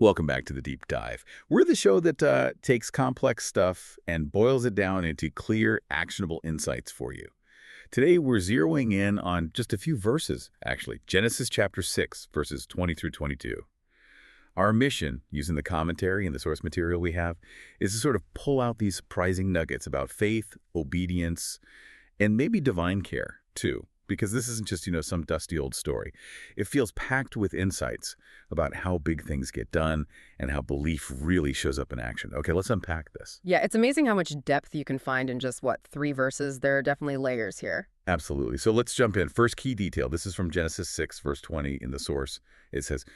Welcome back to the Deep Dive. We're the show that takes complex stuff and boils it down into clear, actionable insights for you. Today, we're zeroing in on just a few verses, actually. Genesis chapter 6, verses 20 through 22. Our mission, using the commentary and the source material we have, is to sort of pull out these surprising nuggets about faith, obedience, and maybe divine care, too. Because this isn't just, some dusty old story. It feels packed with insights about how big things get done and how belief really shows up in action. Okay, let's unpack this. Yeah, it's amazing how much depth you can find in just, 3 verses? There are definitely layers here. Absolutely. So let's jump in. First key detail. This is from Genesis 6, verse 20 in the source. It says,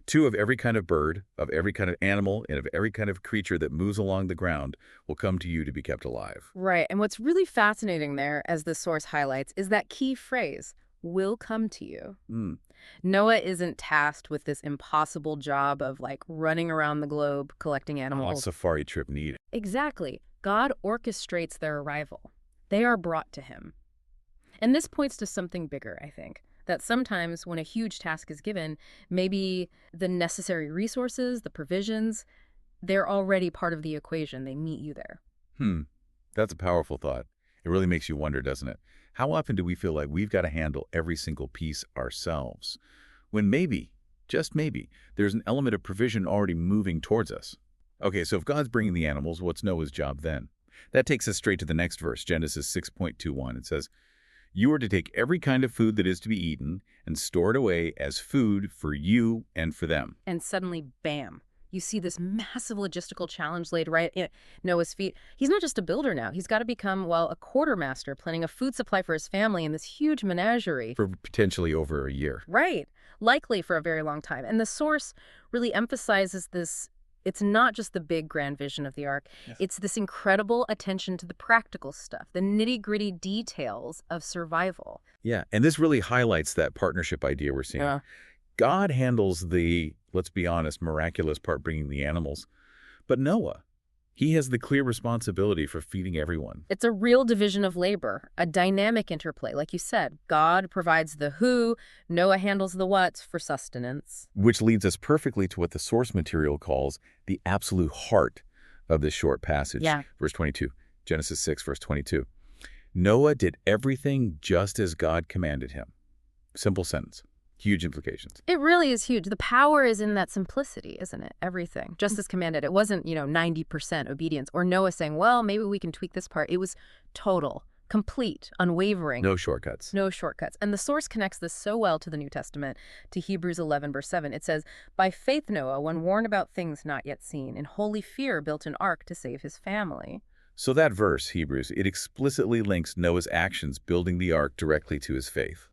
"Two of every kind of bird, of every kind of animal, and of every kind of creature that moves along the ground will come to you to be kept alive." Right, and what's really fascinating there, as the source highlights, is that key phrase, will come to you. Mm, Noah isn't tasked with this impossible job of, running around the globe collecting What animals. safari trip needed? Exactly. God orchestrates their arrival. They are brought to him. And this points to something bigger, I think. That sometimes when a huge task is given, maybe the necessary resources, the provisions, they're already part of the equation. They meet you there. That's a powerful thought. It really makes you wonder, doesn't it? How often do we feel like we've got to handle every single piece ourselves? When maybe, just maybe, there's an element of provision already moving towards us. Okay, so if God's bringing the animals, what's Noah's job then? That takes us straight to the next verse, Genesis 6:21. It says, "You are to take every kind of food that is to be eaten and store it away as food for you and for them." And suddenly, bam, you see this massive logistical challenge laid right at Noah's feet. He's not just a builder now. He's got to become, a quartermaster, planning a food supply for his family in this huge menagerie. For potentially over a year. Right. Likely for a very long time. And the source really emphasizes this. It's not just the big grand vision of the ark. Yes. It's this incredible attention to the practical stuff, the nitty-gritty details of survival. Yeah, and this really highlights that partnership idea we're seeing. Yeah. God handles the, let's be honest, miraculous part, bringing the animals. But Noah, he has the clear responsibility for feeding everyone. It's a real division of labor, a dynamic interplay. Like you said, God provides the who, Noah handles the what for sustenance. Which leads us perfectly to what the source material calls the absolute heart of this short passage. Yeah. Verse 22, Genesis 6, verse 22. "Noah did everything just as God commanded him." Simple sentence. Huge implications. It really is huge. The power is in that simplicity, isn't it? Everything. Just as commanded. It wasn't, 90% obedience. Or Noah saying, well, maybe we can tweak this part. It was total, complete, unwavering. No shortcuts. No shortcuts. And the source connects this so well to the New Testament, to Hebrews 11, verse 7. It says, "By faith Noah, when warned about things not yet seen, in holy fear built an ark to save his family." So that verse, Hebrews, it explicitly links Noah's actions building the ark directly to his faith.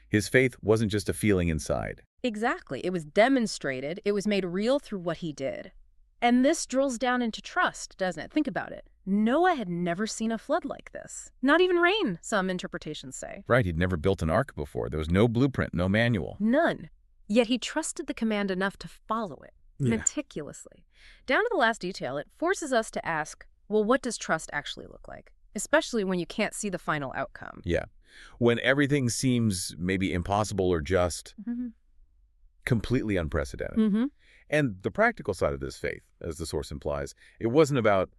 His faith wasn't just a feeling inside. Exactly. It was demonstrated. It was made real through what he did. And this drills down into trust, doesn't it? Think about it. Noah had never seen a flood like this. Not even rain, some interpretations say. Right, he'd never built an ark before. There was no blueprint, no manual. None. Yet he trusted the command enough to follow it, meticulously. Down to the last detail, it forces us to ask, well, what does trust actually look like? Especially when you can't see the final outcome. Yeah. When everything seems maybe impossible or just completely unprecedented. And the practical side of this faith, as the source implies, it wasn't about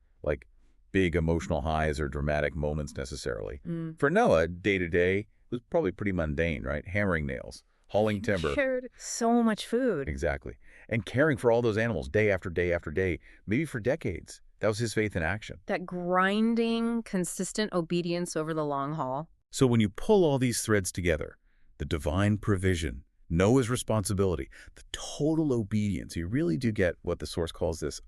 big emotional highs or dramatic moments necessarily. For Noah, day to day was probably pretty mundane, right? Hammering nails, hauling timber. Shared so much food. Exactly. And caring for all those animals day after day after day, maybe for decades. That was his faith in action. That grinding, consistent obedience over the long haul. So when you pull all these threads together, the divine provision, Noah's responsibility, the total obedience, you really do get what the source calls this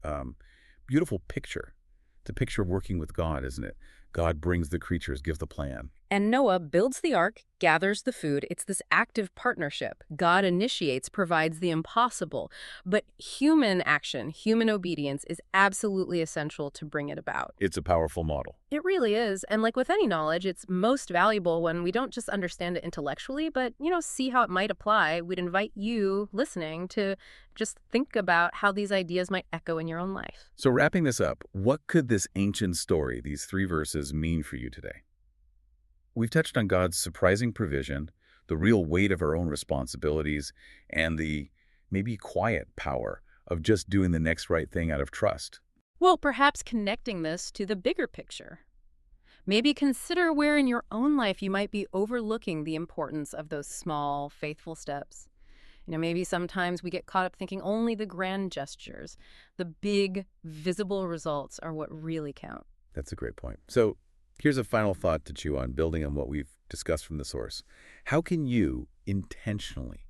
beautiful picture. It's a picture of working with God, isn't it? God brings the creatures, gives the plan. And Noah builds the ark, gathers the food. It's this active partnership. God initiates, provides the impossible. But human action, human obedience is absolutely essential to bring it about. It's a powerful model. It really is. And like with any knowledge, it's most valuable when we don't just understand it intellectually, but, see how it might apply. We'd invite you listening to just think about how these ideas might echo in your own life. So wrapping this up, what could this ancient story, these 3 verses, mean for you today? We've touched on God's surprising provision, the real weight of our own responsibilities, and the maybe quiet power of just doing the next right thing out of trust. Well, perhaps connecting this to the bigger picture. Maybe consider where in your own life you might be overlooking the importance of those small, faithful steps. Maybe sometimes we get caught up thinking only the grand gestures, the big, visible results are what really count. That's a great point. So here's a final thought to chew on, building on what we've discussed from the source. How can you intentionally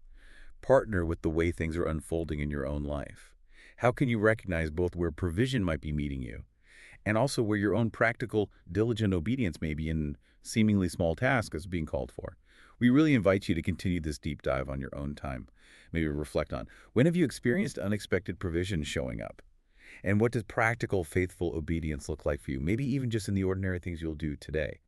partner with the way things are unfolding in your own life? How can you recognize both where provision might be meeting you and also where your own practical, diligent obedience may be in seemingly small tasks is being called for? We really invite you to continue this deep dive on your own time. Maybe reflect on, when have you experienced unexpected provision showing up? And what does practical, faithful obedience look like for you? Maybe even just in the ordinary things you'll do today.